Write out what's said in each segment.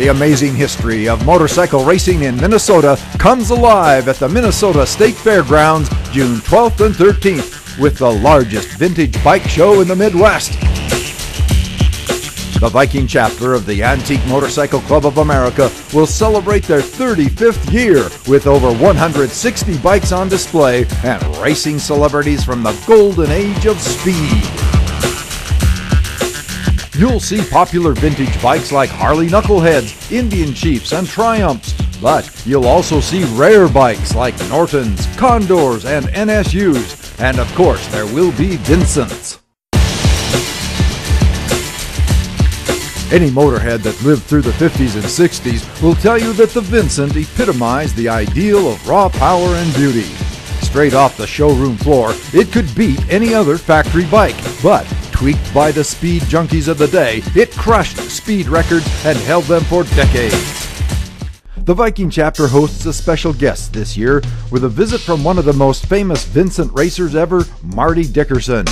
The amazing history of motorcycle racing in Minnesota comes alive at the Minnesota State Fairgrounds June 12th and 13th with the largest vintage bike show in the Midwest. The Viking Chapter of the Antique Motorcycle Club of America will celebrate their 35th year with over 160 bikes on display and racing celebrities from the golden age of speed. You'll see popular vintage bikes like Harley Knuckleheads, Indian Chiefs, and Triumphs, but you'll also see rare bikes like Nortons, Condors, and NSUs, and of course there will be Vincents. Any motorhead that lived through the 50s and 60s will tell you that the Vincent epitomized the ideal of raw power and beauty. Straight off the showroom floor, it could beat any other factory bike, but tweaked by the speed junkies of the day, it crushed speed records and held them for decades. The Viking Chapter hosts a special guest this year with a visit from one of the most famous Vincent racers ever, Marty Dickerson.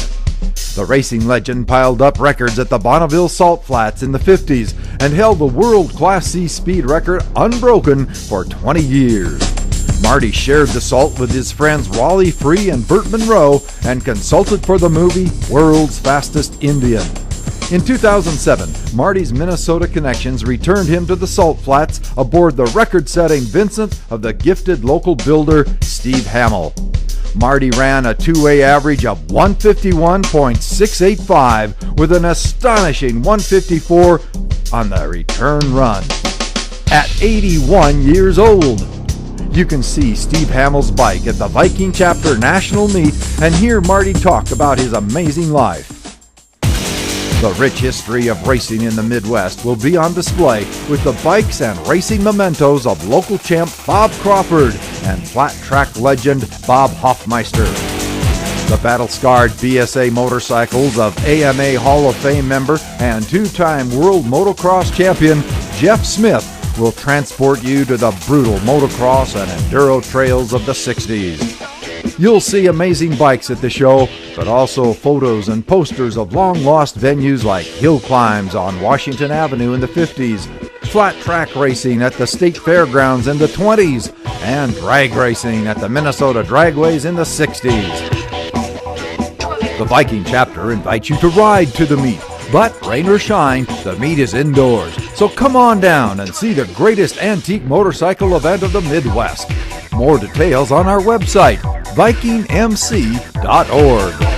The racing legend piled up records at the Bonneville Salt Flats in the 50s and held the world Class C speed record unbroken for 20 years. Marty shared the salt with his friends Wally Free and Burt Monroe and consulted for the movie World's Fastest Indian. In 2007, Marty's Minnesota connections returned him to the Salt Flats aboard the record-setting Vincent of the gifted local builder Steve Hamill. Marty ran a two-way average of 151.685 with an astonishing 154 on the return run. At 81 years old, you can see Steve Hamill's bike at the Viking Chapter National Meet and hear Marty talk about his amazing life. The rich history of racing in the Midwest will be on display with the bikes and racing mementos of local champ Bob Crawford and flat track legend Bob Hoffmeister. The battle-scarred BSA motorcycles of AMA Hall of Fame member and two-time world motocross champion Jeff Smith will transport you to the brutal motocross and enduro trails of the 60s. You'll see amazing bikes at the show, but also photos and posters of long-lost venues like hill climbs on Washington Avenue in the 50s, flat track racing at the State Fairgrounds in the 20s, and drag racing at the Minnesota Dragways in the 60s. The Viking Chapter invites you to ride to the meet, but rain or shine, the meet is indoors. So come on down and see the greatest antique motorcycle event of the Midwest. More details on our website, vikingmc.org.